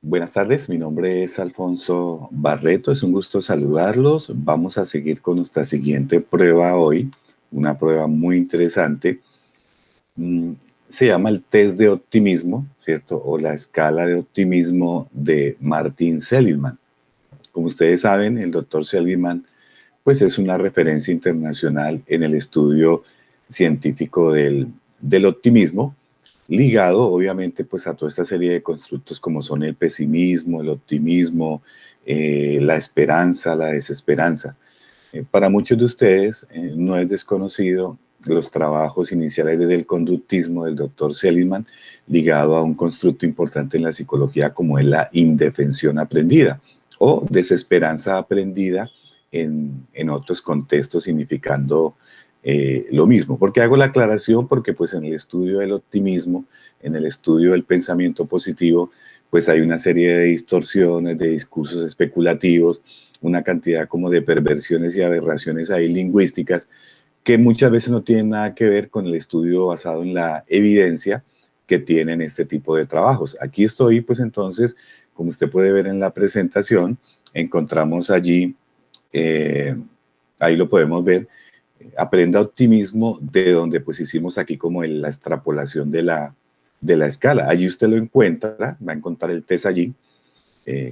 Buenas tardes, mi nombre es Alfonso Barreto, es un gusto saludarlos. Vamos a seguir con nuestra siguiente prueba hoy, una prueba muy interesante. Mm, Se llama el test de optimismo, ¿cierto? O la escala de optimismo de Martin Seligman. Como ustedes saben, el doctor Seligman pues es una referencia internacional en el estudio científico del optimismo, ligado obviamente pues a toda esta serie de constructos como son el pesimismo, el optimismo, la esperanza, la desesperanza. Para muchos de ustedes no es desconocido los trabajos iniciales del conductismo del doctor Seligman, ligado a un constructo importante en la psicología como es la indefensión aprendida o desesperanza aprendida en otros contextos significando lo mismo. ¿Por qué hago la aclaración? Porque pues en el estudio del optimismo, en el estudio del pensamiento positivo, pues hay una serie de distorsiones, de discursos especulativos, una cantidad como de perversiones y aberraciones ahí lingüísticas que muchas veces no tienen nada que ver con el estudio basado en la evidencia que tienen este tipo de trabajos. Aquí estoy, pues entonces, como usted puede ver en la presentación, encontramos allí, eh, ahí lo podemos ver, Aprenda Optimismo, de donde pues hicimos aquí como la extrapolación de la escala. Allí usted lo encuentra, va a encontrar el test allí,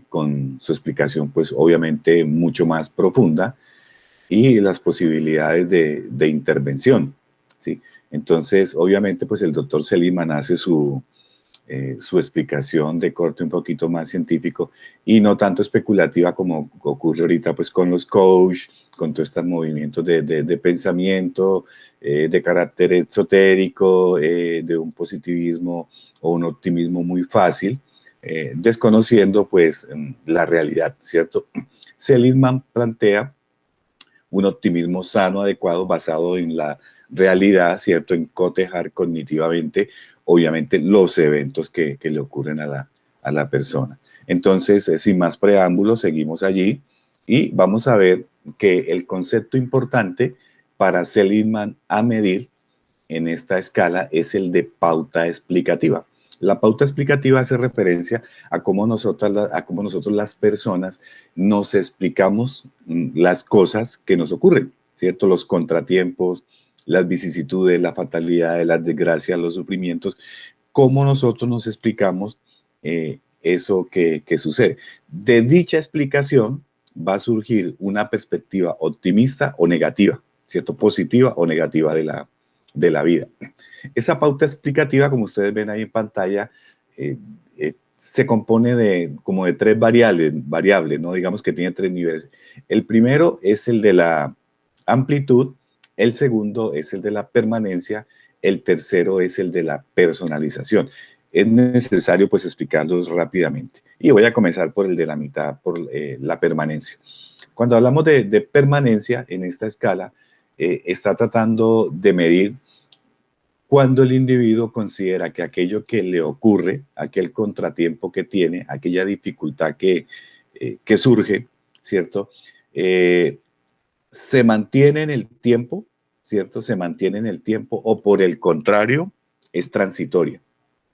con su explicación pues obviamente mucho más profunda y las posibilidades de intervención, ¿sí? Entonces, obviamente, pues el doctor Seligman hace su explicación de corte un poquito más científico y no tanto especulativa como ocurre ahorita pues con los coach, con todos estos movimientos de pensamiento, de carácter esotérico, de un positivismo o un optimismo muy fácil, desconociendo pues la realidad, ¿cierto? Seligman plantea un optimismo sano, adecuado, basado en la realidad, ¿cierto? En cotejar cognitivamente, obviamente, los eventos que le ocurren a la persona. Entonces, sin más preámbulos, seguimos allí y vamos a ver que el concepto importante para Seligman a medir en esta escala es el de pauta explicativa. La pauta explicativa hace referencia a cómo nosotros las personas nos explicamos las cosas que nos ocurren, ¿cierto? Los contratiempos, las vicisitudes, la fatalidad, las desgracias, los sufrimientos, cómo nosotros nos explicamos eso que sucede. De dicha explicación va a surgir una perspectiva optimista o negativa, ¿cierto? Positiva o negativa de la vida. Esa pauta explicativa, como ustedes ven ahí en pantalla, se compone como de tres variables, ¿no? Digamos que tiene tres niveles. El primero es el de la amplitud, el segundo es el de la permanencia, el tercero es el de la personalización. Es necesario pues explicarlos rápidamente. Y voy a comenzar por el de la mitad, por la permanencia. Cuando hablamos de permanencia en esta escala, está tratando de medir cuando el individuo considera que aquello que le ocurre, aquel contratiempo que tiene, aquella dificultad que surge, ¿cierto? Se mantiene en el tiempo, ¿cierto? Se mantiene en el tiempo o por el contrario, es transitoria,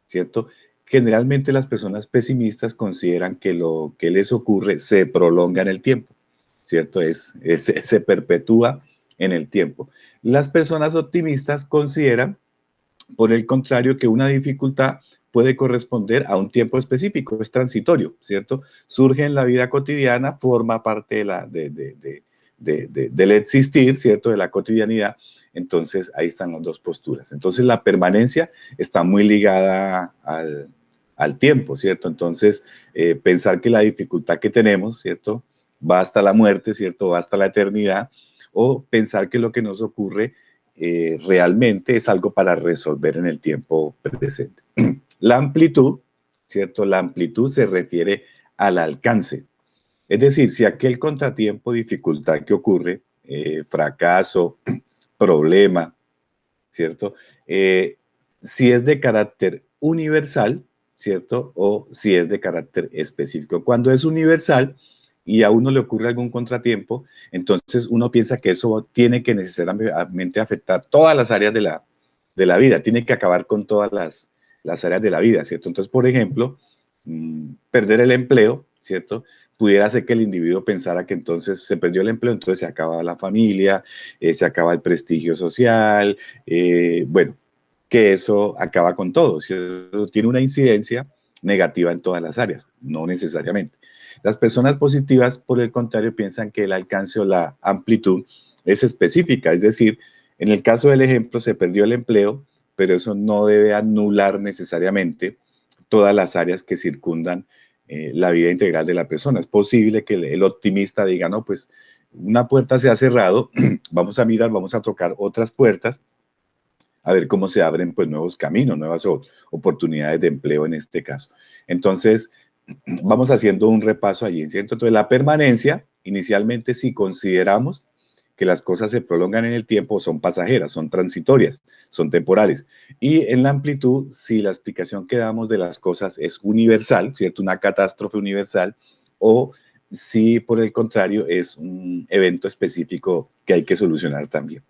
¿cierto? Generalmente las personas pesimistas consideran que lo que les ocurre se prolonga en el tiempo, ¿cierto? Se perpetúa en el tiempo. Las personas optimistas consideran por el contrario, que una dificultad puede corresponder a un tiempo específico, es transitorio, ¿cierto? Surge en la vida cotidiana, forma parte del existir, ¿cierto? De la cotidianidad. Entonces, ahí están las dos posturas. Entonces, la permanencia está muy ligada al tiempo, ¿cierto? Entonces, pensar que la dificultad que tenemos, ¿cierto? Va hasta la muerte, ¿cierto? Va hasta la eternidad, o pensar que lo que nos ocurre realmente es algo para resolver en el tiempo presente. La amplitud, ¿cierto? La amplitud se refiere al alcance. Es decir, si aquel contratiempo, dificultad que ocurre, fracaso, problema, ¿cierto? Si es de carácter universal, ¿cierto? O si es de carácter específico. Cuando es universal y a uno le ocurre algún contratiempo, entonces uno piensa que eso tiene que necesariamente afectar todas las áreas de la vida, tiene que acabar con todas las áreas de la vida, ¿cierto? Entonces, por ejemplo, perder el empleo, ¿cierto? Pudiera ser que el individuo pensara que entonces se perdió el empleo, entonces se acaba la familia, se acaba el prestigio social, bueno, que eso acaba con todo, ¿cierto? Tiene una incidencia negativa en todas las áreas, no necesariamente. Las personas positivas, por el contrario, piensan que el alcance o la amplitud es específica, es decir, en el caso del ejemplo, se perdió el empleo, pero eso no debe anular necesariamente todas las áreas que circundan la vida integral de la persona. Es posible que el optimista diga, no, pues una puerta se ha cerrado, vamos a mirar, vamos a tocar otras puertas, a ver cómo se abren pues nuevos caminos, nuevas oportunidades de empleo en este caso. Entonces, vamos haciendo un repaso allí, ¿cierto? Entonces, la permanencia, inicialmente, si consideramos que las cosas se prolongan en el tiempo, son pasajeras, son transitorias, son temporales. Y en la amplitud, si la explicación que damos de las cosas es universal, ¿cierto? Una catástrofe universal, o si por el contrario es un evento específico que hay que solucionar también.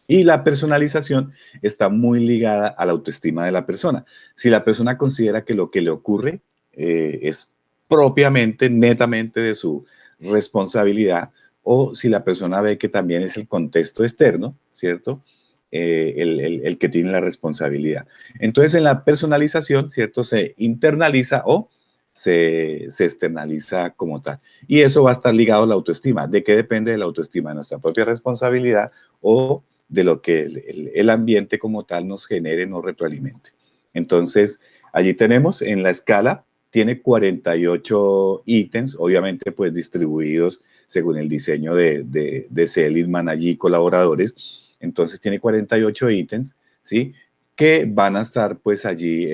Y la personalización está muy ligada a la autoestima de la persona. Si la persona considera que lo que le ocurre es propiamente, netamente de su responsabilidad, o si la persona ve que también es el contexto externo, ¿cierto? El que tiene la responsabilidad. Entonces, en la personalización, ¿cierto? Se internaliza o se externaliza como tal. Y eso va a estar ligado a la autoestima. ¿De qué depende de la autoestima? De nuestra propia responsabilidad o de lo que el ambiente como tal nos genere, nos retroalimente. Entonces, allí tenemos en la escala, tiene 48 ítems, obviamente pues distribuidos según el diseño de Seligman allí, colaboradores. Entonces tiene 48 ítems, ¿sí? Que van a estar pues allí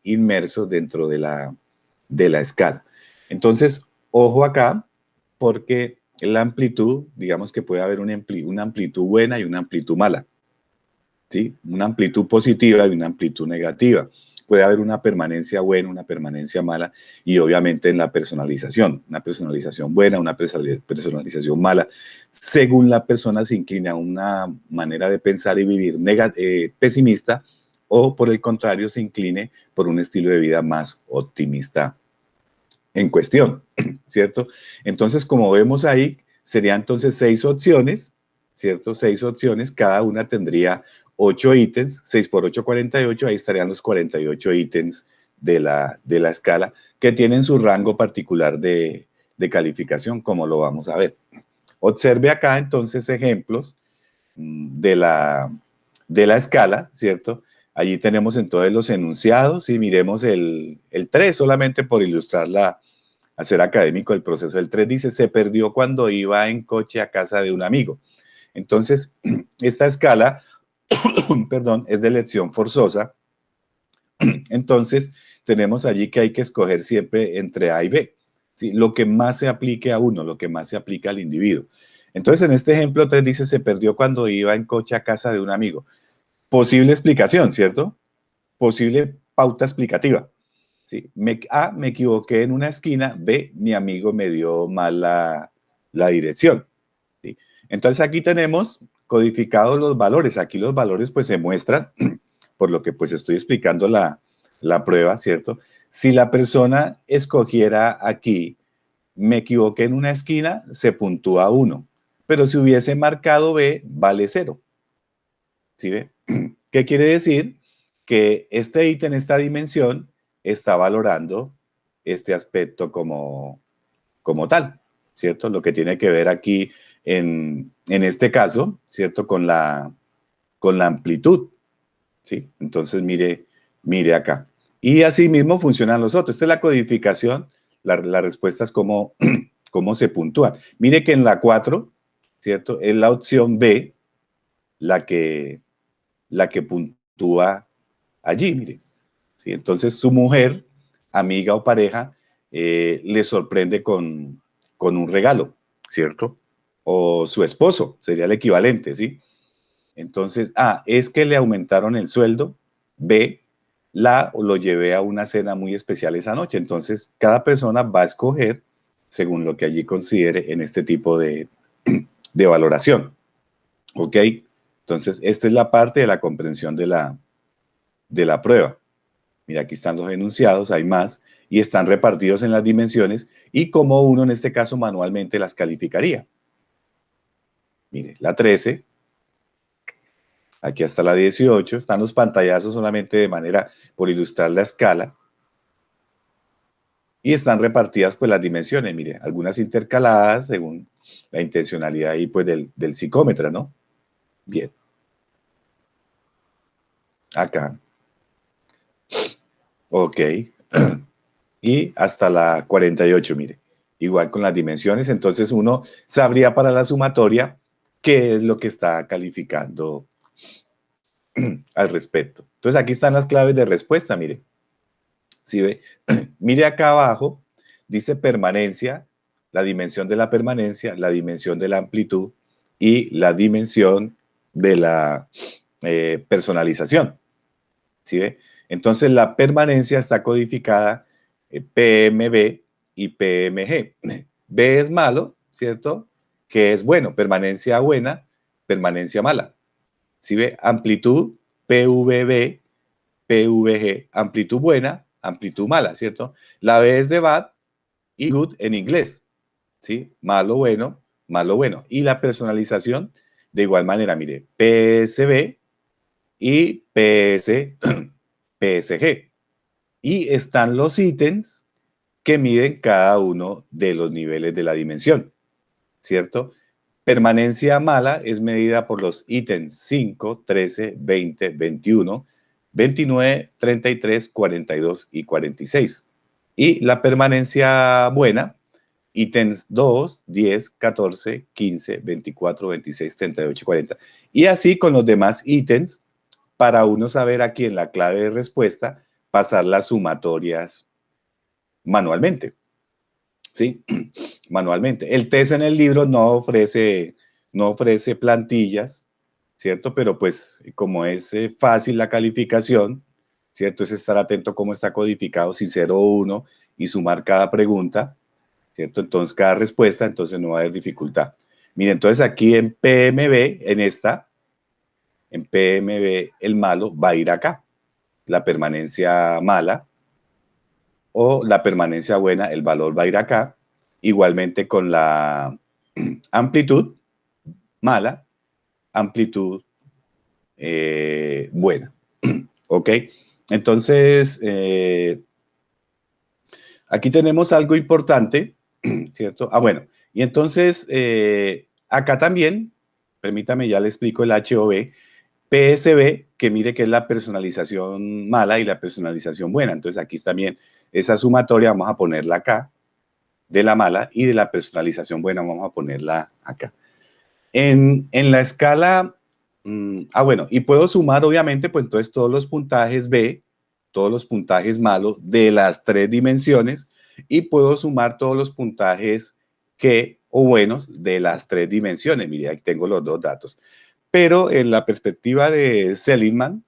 inmersos dentro de la escala. Entonces, ojo acá, porque la amplitud, digamos que puede haber una amplitud buena y una amplitud mala, ¿sí? Una amplitud positiva y una amplitud negativa. Puede haber una permanencia buena, una permanencia mala, y obviamente en la personalización, una personalización buena, una personalización mala, según la persona se inclina a una manera de pensar y vivir pesimista, o por el contrario se incline por un estilo de vida más optimista en cuestión, ¿cierto? Entonces, como vemos ahí, serían entonces 6 opciones, ¿cierto? 6 opciones, cada una tendría 8 ítems, 6 por 8, 48, ahí estarían los 48 ítems de la escala, que tienen su rango particular de calificación, como lo vamos a ver. Observe acá entonces ejemplos de la escala, ¿cierto? Allí tenemos entonces los enunciados y miremos el 3 solamente por ilustrar a ser académico el proceso. El 3 dice, se perdió cuando iba en coche a casa de un amigo. Entonces, esta escala, perdón, es de elección forzosa. Entonces, tenemos allí que hay que escoger siempre entre A y B. ¿Sí? Lo que más se aplique a uno, lo que más se aplica al individuo. Entonces, en este ejemplo 3 dice, se perdió cuando iba en coche a casa de un amigo. Posible explicación, ¿cierto? Posible pauta explicativa. ¿Sí? A, me equivoqué en una esquina. B, mi amigo me dio mal la dirección. ¿Sí? Entonces aquí tenemos codificados los valores. Aquí los valores pues se muestran, por lo que pues estoy explicando la prueba, ¿cierto? Si la persona escogiera aquí, me equivoqué en una esquina, se puntúa 1. Pero si hubiese marcado B, vale 0. ¿Sí ve? ¿Qué quiere decir? Que este ítem, esta dimensión, está valorando este aspecto como tal, ¿cierto? Lo que tiene que ver aquí en este caso, ¿cierto? Con la amplitud, ¿sí? Entonces, mire acá. Y así mismo funcionan los otros. Esta es la codificación, la respuesta es cómo se puntúa. Mire que en la 4, ¿cierto? Es la opción B la que puntúa allí, mire. ¿Sí? Entonces su mujer, amiga o pareja, le sorprende con un regalo, ¿cierto? O su esposo, sería el equivalente, ¿sí? Entonces, A, es que le aumentaron el sueldo. B, lo llevé a una cena muy especial esa noche. Entonces, cada persona va a escoger según lo que allí considere en este tipo de valoración. ¿Ok? Entonces, esta es la parte de la comprensión de la prueba. Mira, aquí están los enunciados, hay más, y están repartidos en las dimensiones, y cómo uno en este caso manualmente las calificaría. Mire, la 13, aquí hasta la 18, están los pantallazos solamente de manera por ilustrar la escala, y están repartidas pues las dimensiones, mire, algunas intercaladas según la intencionalidad ahí pues del psicómetra, ¿no? Bien. Acá. Ok. Y hasta la 48, mire. Igual con las dimensiones, entonces uno sabría para la sumatoria qué es lo que está calificando al respecto. Entonces aquí están las claves de respuesta, mire. ¿Sí ve? Mire acá abajo, dice permanencia, la dimensión de la permanencia, la dimensión de la amplitud y la dimensión de la personalización. ¿Sí ve? Entonces la permanencia está codificada PMB y PMG. B es malo, ¿cierto? Que es bueno, permanencia buena, permanencia mala. ¿Sí ve? Amplitud, PVB, PVG, amplitud buena, amplitud mala, ¿cierto? La B es de bad y good en inglés, ¿sí? Malo, bueno, malo, bueno. Y la personalización, de igual manera, mire, PSB y PSG. Y están los ítems que miden cada uno de los niveles de la dimensión, ¿cierto? Permanencia mala es medida por los ítems 5, 13, 20, 21, 29, 33, 42 y 46. Y la permanencia buena, ítems 2, 10, 14, 15, 24, 26, 38 y 40. Y así con los demás ítems, para uno saber aquí en la clave de respuesta, pasar las sumatorias manualmente. ¿Sí? Manualmente. El test en el libro no ofrece plantillas, ¿cierto? Pero pues como es fácil la calificación, ¿cierto? Es estar atento cómo está codificado, si 0 o 1, y sumar cada pregunta, ¿cierto? Entonces cada respuesta, entonces no va a haber dificultad. Mire, entonces aquí en PMB, en PMB el malo va a ir acá. La permanencia mala o la permanencia buena, el valor va a ir acá. Igualmente con la amplitud mala, amplitud buena. ¿Ok? Entonces, aquí tenemos algo importante, ¿cierto? Ah, bueno, y entonces, acá también, permítame, ya le explico el HOV, PSB, que mire que es la personalización mala y la personalización buena. Entonces, aquí también esa sumatoria vamos a ponerla acá, de la mala, y de la personalización buena vamos a ponerla acá. En la escala, bueno, y puedo sumar obviamente, pues entonces todos los puntajes B, todos los puntajes malos de las 3 dimensiones, y puedo sumar todos los puntajes G o buenos de las 3 dimensiones. Mire, aquí tengo los 2 datos. Pero en la perspectiva de Seligman,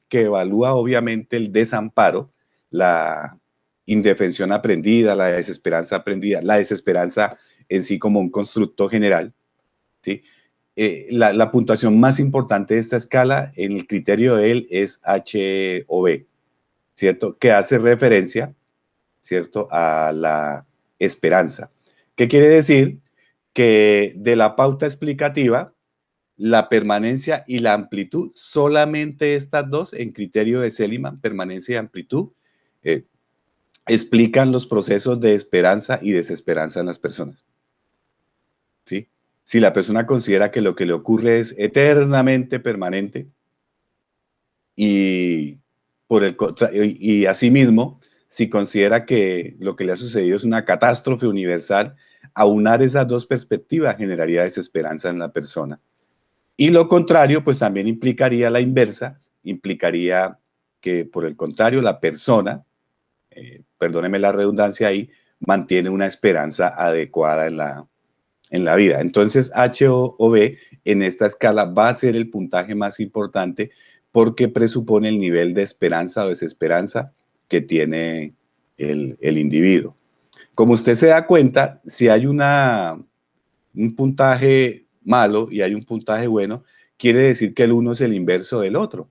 que evalúa obviamente el desamparo, la indefensión aprendida, la desesperanza aprendida, la desesperanza en sí como un constructo general, ¿sí? La puntuación más importante de esta escala en el criterio de él es HOV, ¿cierto? Que hace referencia, ¿cierto? A la esperanza. ¿Qué quiere decir? Que de la pauta explicativa, la permanencia y la amplitud, solamente estas dos en criterio de Seligman, permanencia y amplitud, eh, explican los procesos de esperanza y desesperanza en las personas. ¿Sí? Si la persona considera que lo que le ocurre es eternamente permanente y, y asimismo, si considera que lo que le ha sucedido es una catástrofe universal, aunar esas dos perspectivas generaría desesperanza en la persona. Y lo contrario, pues también implicaría la inversa, implicaría que por el contrario la persona, perdóneme la redundancia ahí, mantiene una esperanza adecuada en la vida. Entonces, HOV en esta escala va a ser el puntaje más importante porque presupone el nivel de esperanza o desesperanza que tiene el individuo. Como usted se da cuenta, si hay un puntaje malo y hay un puntaje bueno, quiere decir que el uno es el inverso del otro.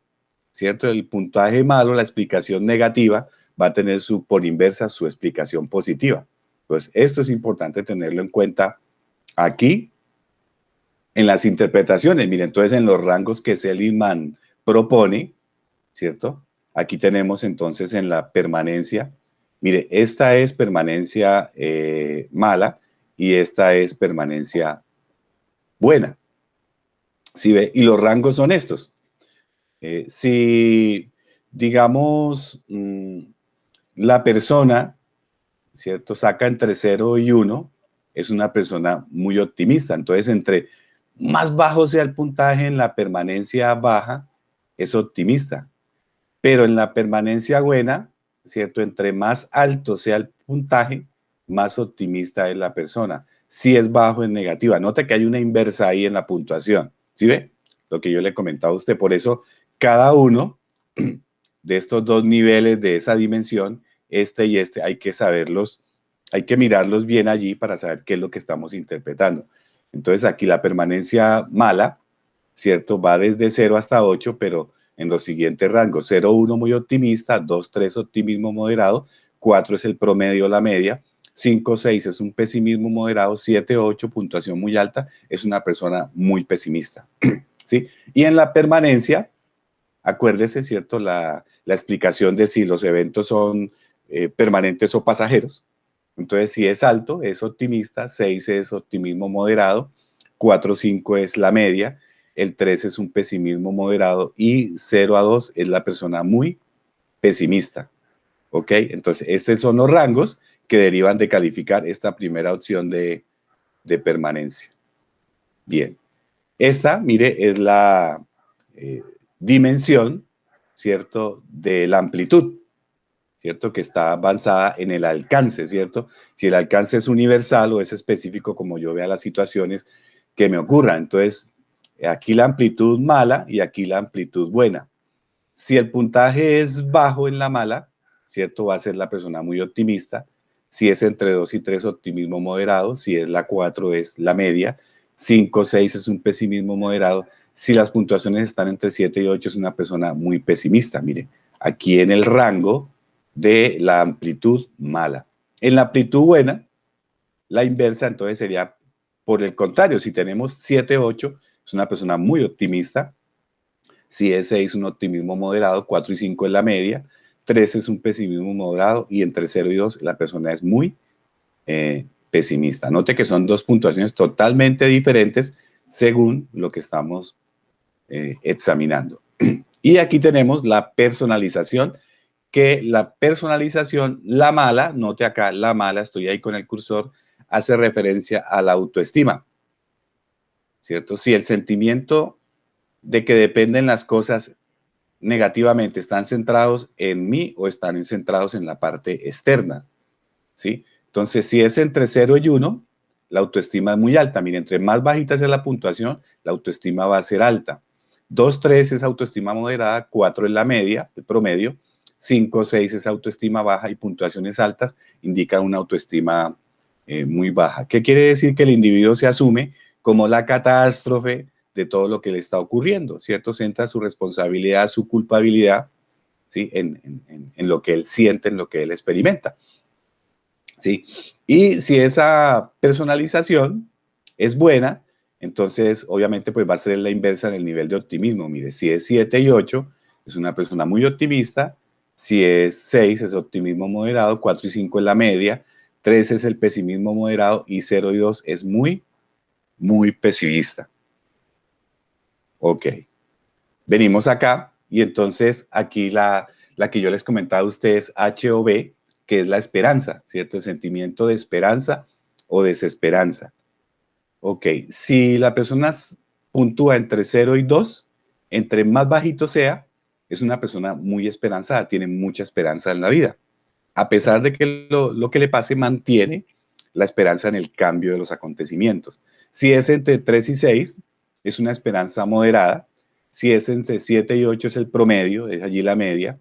¿cierto? El puntaje malo, la explicación negativa, va a tener por inversa su explicación positiva. Pues esto es importante tenerlo en cuenta aquí en las interpretaciones. Miren, entonces en los rangos que Seligman propone, ¿cierto? Aquí tenemos entonces en la permanencia, mire, esta es permanencia mala y esta es permanencia buena. ¿Sí ve? Y los rangos son estos. Si, digamos, la persona, ¿cierto? Saca entre 0 y 1, es una persona muy optimista. Entonces, entre más bajo sea el puntaje en la permanencia baja, es optimista. Pero en la permanencia buena, ¿cierto? Entre más alto sea el puntaje, más optimista es la persona. Si es bajo, es negativa. Note que hay una inversa ahí en la puntuación. ¿Sí ve? Lo que yo le comentaba a usted. Por eso, cada uno de estos dos niveles de esa dimensión, este y este, hay que saberlos, hay que mirarlos bien allí para saber qué es lo que estamos interpretando. Entonces, aquí la permanencia mala, ¿cierto? Va desde 0 hasta 8, pero en los siguientes rangos: 0, 1 muy optimista, 2, 3 optimismo moderado, 4 es el promedio, la media, 5, 6 es un pesimismo moderado, 7, 8 puntuación muy alta, es una persona muy pesimista. ¿Sí? Y en la permanencia, acuérdese, ¿cierto? La explicación de si los eventos son permanentes o pasajeros. Entonces, si es alto, es optimista, 6 es optimismo moderado, 4, 5 es la media, el 3 es un pesimismo moderado y 0 a 2 es la persona muy pesimista. ¿Ok? Entonces, estos son los rangos que derivan de calificar esta primera opción de permanencia. Bien. Esta, mire, es la dimensión, ¿cierto?, de la amplitud, ¿cierto?, que está avanzada en el alcance, ¿cierto? Si el alcance es universal o es específico, como yo vea las situaciones que me ocurran. Entonces, aquí la amplitud mala y aquí la amplitud buena. Si el puntaje es bajo en la mala, ¿cierto?, va a ser la persona muy optimista. Si es entre 2 y 3, optimismo moderado. Si es la 4, es la media. 5, 6 es un pesimismo moderado. Si las puntuaciones están entre 7 y 8, es una persona muy pesimista. Mire, aquí en el rango de la amplitud mala. En la amplitud buena, la inversa entonces sería por el contrario. Si tenemos 7, 8, es una persona muy optimista. Si es 6, un optimismo moderado, 4 y 5 es la media, 3 es un pesimismo moderado y entre 0 y 2 la persona es muy pesimista. Note que son dos puntuaciones totalmente diferentes según lo que estamos examinando. Y aquí tenemos la personalización, que la personalización, la mala, note acá, la mala, estoy ahí con el cursor, hace referencia a la autoestima, ¿cierto? Si el sentimiento de que dependen las cosas negativamente, ¿están centrados en mí o están centrados en la parte externa? ¿Sí? Entonces, si es entre 0 y 1, la autoestima es muy alta. Mire, entre más bajita sea la puntuación, la autoestima va a ser alta. 2, 3 es autoestima moderada, 4 es la media, el promedio, 5, 6 es autoestima baja y puntuaciones altas indican una autoestima muy baja. ¿Qué quiere decir? Que el individuo se asume como la catástrofe de todo lo que le está ocurriendo, ¿cierto? Centra su responsabilidad, su culpabilidad, ¿sí? En lo que él siente, en lo que él experimenta, ¿sí? Y si esa personalización es buena, entonces obviamente pues va a ser la inversa en el nivel de optimismo. Mire, si es 7 y 8, es una persona muy optimista. Si es 6, es optimismo moderado. 4 y 5 es la media. 3 es el pesimismo moderado y 0 y 2 es muy, muy pesimista. Ok. Venimos acá y entonces aquí la que yo les comentaba a ustedes, HOV, que es la esperanza, ¿cierto? El sentimiento de esperanza o desesperanza. Ok, si la persona puntúa entre 0 y 2, entre más bajito sea, es una persona muy esperanzada, tiene mucha esperanza en la vida. A pesar de que lo que le pase, mantiene la esperanza en el cambio de los acontecimientos. Si es entre 3 y 6, es una esperanza moderada. Si es entre 7 y 8, es el promedio, es allí la media.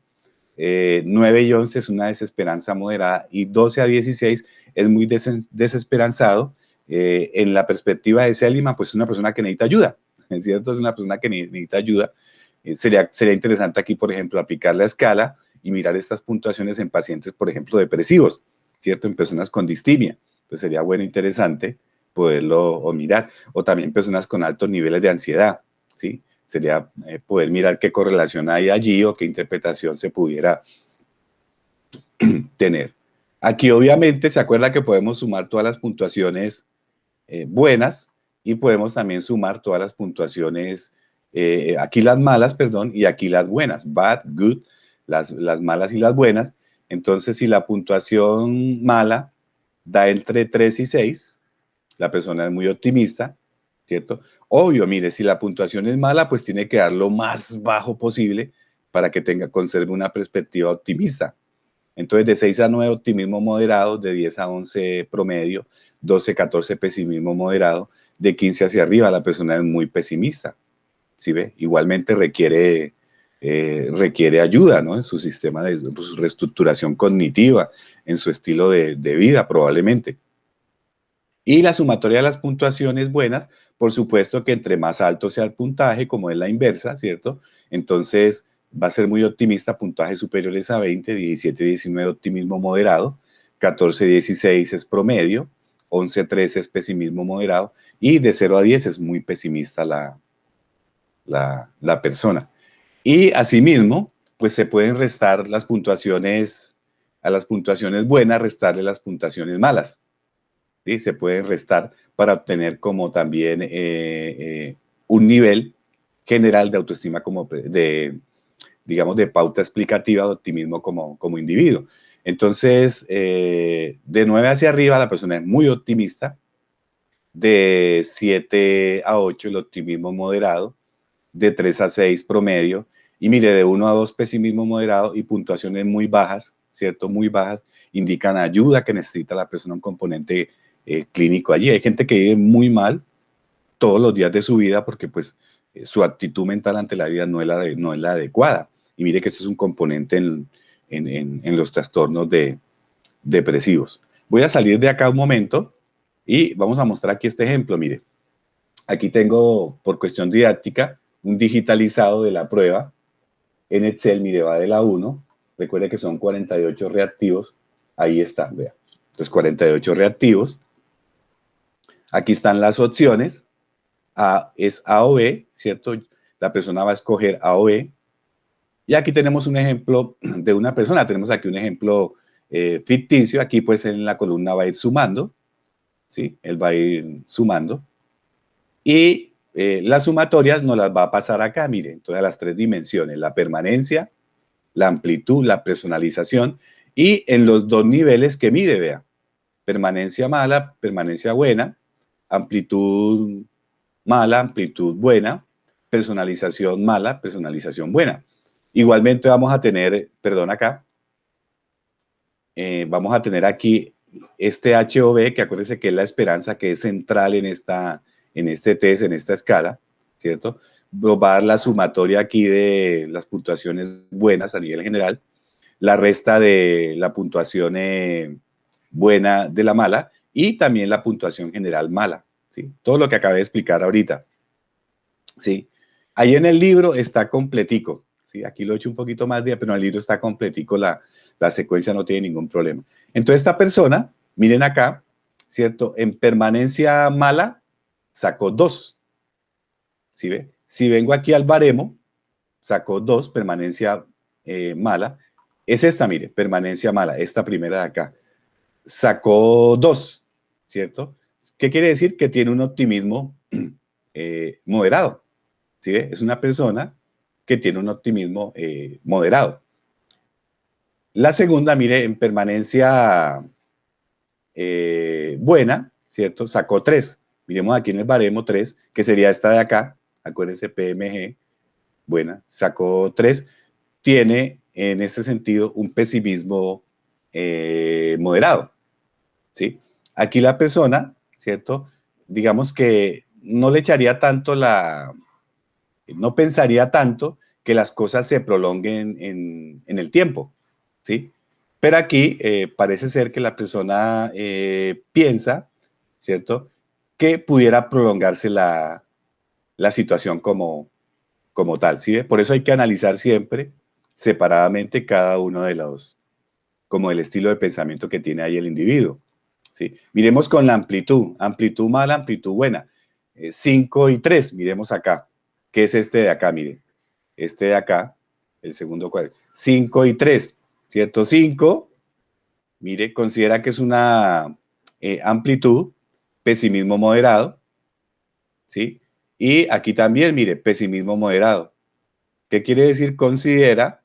9 y 11 es una desesperanza moderada y 12 a 16 es muy desesperanzado. En la perspectiva de Seligman, pues es una persona que necesita ayuda, ¿es cierto? Es una persona que necesita ayuda. Sería interesante aquí, por ejemplo, aplicar la escala y mirar estas puntuaciones en pacientes, por ejemplo, depresivos, ¿cierto? En personas con distimia. Entonces sería bueno, interesante poderlo o mirar. O también personas con altos niveles de ansiedad, ¿sí? Sería poder mirar qué correlación hay allí o qué interpretación se pudiera tener. Aquí obviamente se acuerda que podemos sumar todas las puntuaciones buenas y podemos también sumar todas las puntuaciones, aquí las malas, perdón, y aquí las buenas, bad, good, las malas y las buenas. Entonces, si la puntuación mala da entre 3 y 6, la persona es muy optimista, ¿cierto? Obvio, mire, si la puntuación es mala, pues tiene que dar lo más bajo posible para que conserve una perspectiva optimista. Entonces, de 6 a 9, optimismo moderado, de 10 a 11, promedio, 12, 14, pesimismo moderado, de 15 hacia arriba, la persona es muy pesimista, ¿sí ve? Igualmente requiere ayuda, ¿no? En su sistema de su reestructuración cognitiva, en su estilo de vida, probablemente. Y la sumatoria de las puntuaciones buenas, por supuesto que entre más alto sea el puntaje, como es la inversa, ¿cierto? Entonces va a ser muy optimista, puntajes superiores a 20, 17, 19 optimismo moderado, 14, 16 es promedio, 11, 13 es pesimismo moderado y de 0 a 10 es muy pesimista la persona. Y asimismo, pues se pueden restar las puntuaciones, a las puntuaciones buenas, restarle las puntuaciones malas. ¿Sí? Se pueden restar para obtener como también un nivel general de autoestima, como digamos, de pauta explicativa de optimismo como individuo. Entonces, de 9 hacia arriba, la persona es muy optimista, de 7 a 8 el optimismo moderado, de 3 a 6 promedio, y mire, de 1 a 2 pesimismo moderado y puntuaciones muy bajas, ¿cierto? Muy bajas, indican ayuda que necesita la persona, un componente clínico allí. Hay gente que vive muy mal todos los días de su vida porque pues su actitud mental ante la vida no es la adecuada. Y mire que este es un componente en los trastornos depresivos. Voy a salir de acá un momento y vamos a mostrar aquí este ejemplo. Mire, aquí tengo, por cuestión didáctica, un digitalizado de la prueba en Excel. Mire, va de la 1. Recuerde que son 48 reactivos. Ahí está, vea. Entonces, 48 reactivos. Aquí están las opciones. Es A o B, ¿cierto? La persona va a escoger A o B. Y aquí tenemos un ejemplo de una persona. Tenemos aquí un ejemplo ficticio. Aquí, pues, en la columna va a ir sumando, ¿sí? Él va a ir sumando. Y las sumatorias nos las va a pasar acá, miren, todas las 3 dimensiones, la permanencia, la amplitud, la personalización, y en los 2 niveles que mide, vea, permanencia mala, permanencia buena, amplitud mala, amplitud buena, personalización mala, personalización buena. Igualmente vamos a tener, perdón acá, vamos a tener aquí este HOV, que acuérdense que es la esperanza, que es central en este test, en esta escala, ¿cierto? Va a dar la sumatoria aquí de las puntuaciones buenas a nivel general, la resta de la puntuación buena de la mala y también la puntuación general mala, ¿sí? Todo lo que acabé de explicar ahorita, ¿sí? Ahí en el libro está completico, ¿sí? Aquí lo he hecho un poquito más de, pero en el libro está completico, la secuencia no tiene ningún problema. Entonces esta persona, miren acá, ¿cierto? En permanencia mala sacó 2, ¿sí ve? Si vengo aquí al baremo, sacó 2, permanencia mala. Es esta, mire, permanencia mala, esta primera de acá. Sacó 2, ¿cierto? ¿Qué quiere decir? Que tiene un optimismo moderado, ¿sí ve? Es una persona que tiene un optimismo moderado. La segunda, mire, en permanencia buena, ¿cierto? Sacó 3. Miremos aquí en el baremo 3, que sería esta de acá. Acuérdense, PMG, buena, sacó 3. Tiene, en este sentido, un pesimismo moderado, ¿sí? Aquí la persona, ¿cierto? Digamos que no le echaría tanto no pensaría tanto que las cosas se prolonguen en el tiempo, ¿sí? Pero aquí parece ser que la persona piensa, ¿cierto? Que pudiera prolongarse la situación como tal, ¿sí ve? Por eso hay que analizar siempre separadamente cada uno de los, como el estilo de pensamiento que tiene ahí el individuo, ¿sí? Miremos con la amplitud mala, amplitud buena. 5 y 3, miremos acá. ¿Qué es este de acá? Mire, este de acá, el segundo cuadro. 5 y 3, ¿cierto? 5, mire, considera que es una amplitud, pesimismo moderado, ¿sí? Y aquí también, mire, pesimismo moderado. ¿Qué quiere decir? Considera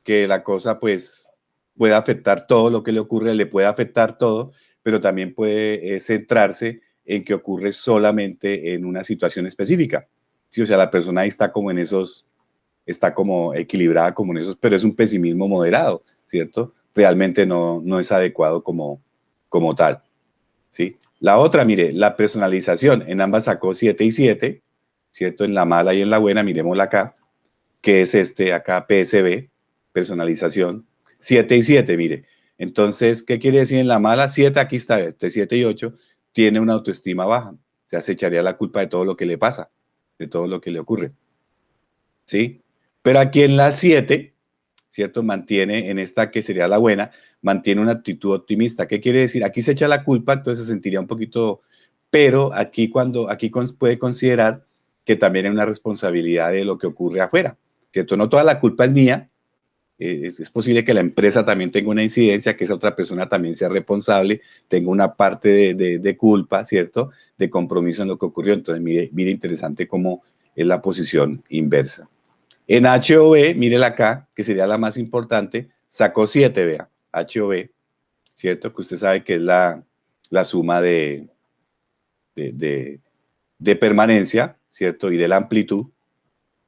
que la cosa, pues, puede afectar todo lo que le ocurre, le puede afectar todo, pero también puede centrarse en que ocurre solamente en una situación específica. Sí, o sea, la persona ahí está como en esos, está como equilibrada como en esos, pero es un pesimismo moderado, ¿cierto? Realmente no es adecuado como tal, ¿sí? La otra, mire, la personalización, en ambas sacó 7 y 7, ¿cierto? En la mala y en la buena, miremosla acá, que es este acá, PSB, personalización, 7 y 7, mire. Entonces, ¿qué quiere decir en la mala? 7, aquí está, este 7 y 8, tiene una autoestima baja. Se sea, echaría la culpa de todo lo que le pasa, de todo lo que le ocurre, ¿sí? Pero aquí en la 7, ¿cierto? Mantiene, en esta que sería la buena, mantiene una actitud optimista. ¿Qué quiere decir? Aquí se echa la culpa, entonces se sentiría un poquito, pero aquí puede considerar que también hay una responsabilidad de lo que ocurre afuera, ¿cierto? No toda la culpa es mía, es posible que la empresa también tenga una incidencia, que esa otra persona también sea responsable, tenga una parte de culpa, ¿cierto? De compromiso en lo que ocurrió. Entonces, mire interesante cómo es la posición inversa. En HOV, mírela acá, que sería la más importante, sacó 7, vea, HOV, ¿cierto? Que usted sabe que es la suma de, de, de permanencia, ¿cierto? Y de la amplitud,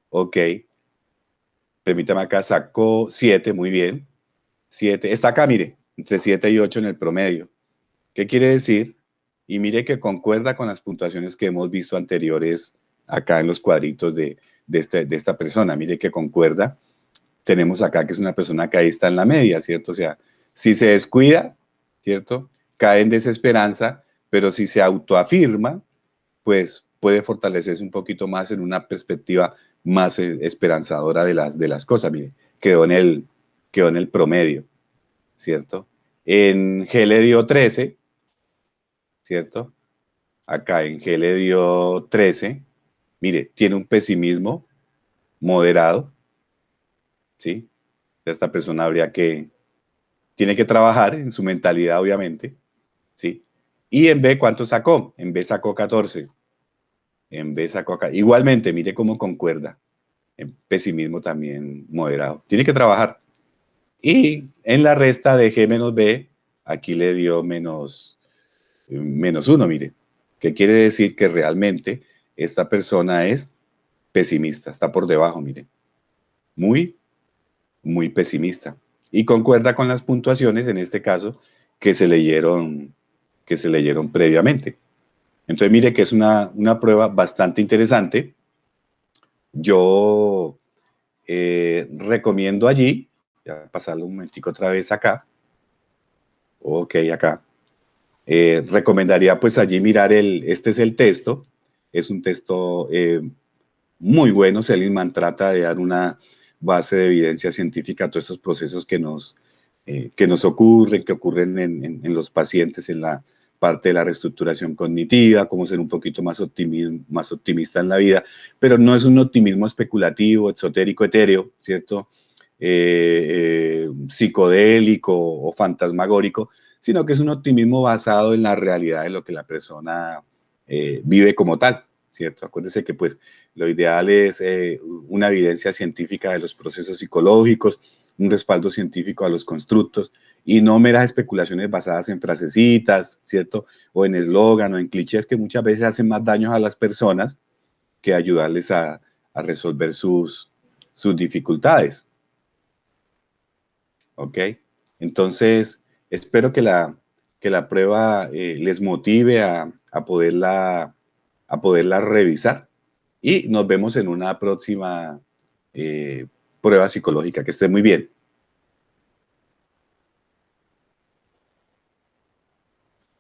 ok. Permítame acá, sacó 7, muy bien. 7, está acá, mire, entre 7 y 8 en el promedio. ¿Qué quiere decir? Y mire que concuerda con las puntuaciones que hemos visto anteriores acá en los cuadritos de esta persona. Mire que concuerda. Tenemos acá que es una persona que ahí está en la media, ¿cierto? O sea, si se descuida, ¿cierto? Cae en desesperanza, pero si se autoafirma, pues puede fortalecerse un poquito más en una perspectiva más esperanzadora de las cosas. Mire, quedó en el promedio, ¿cierto? En G le dio 13, ¿cierto? Acá en G le dio 13. Mire, tiene un pesimismo moderado, ¿sí? Esta persona tiene que trabajar en su mentalidad, obviamente, ¿sí? Y en B, ¿cuánto sacó? En B sacó 14. En B sacó acá. Igualmente, mire cómo concuerda. En pesimismo también moderado. Tiene que trabajar. Y en la resta de G menos B, aquí le dio menos 1, mire. ¿Qué quiere decir? Que realmente esta persona es pesimista, está por debajo, mire. Muy, muy pesimista. Y concuerda con las puntuaciones, en este caso, que se leyeron, previamente. Entonces, mire que es una prueba bastante interesante. Yo recomiendo allí, ya pasarlo un momentico otra vez acá. Ok, acá. Recomendaría pues allí mirar este es el texto. Es un texto muy bueno. Seligman trata de dar una base de evidencia científica a todos estos procesos que nos ocurren, que ocurren en los pacientes en la parte de la reestructuración cognitiva, cómo ser un poquito más optimista en la vida, pero no es un optimismo especulativo, exotérico, etéreo, ¿cierto? Psicodélico o fantasmagórico, sino que es un optimismo basado en la realidad de lo que la persona vive como tal, ¿cierto? Acuérdense que pues lo ideal es una evidencia científica de los procesos psicológicos, un respaldo científico a los constructos y no meras especulaciones basadas en frasecitas, ¿cierto? O en eslogan o en clichés que muchas veces hacen más daño a las personas que ayudarles a resolver sus dificultades, ¿ok? Entonces, espero que la prueba les motive a poderla revisar y nos vemos en una próxima prueba psicológica. Que esté muy bien.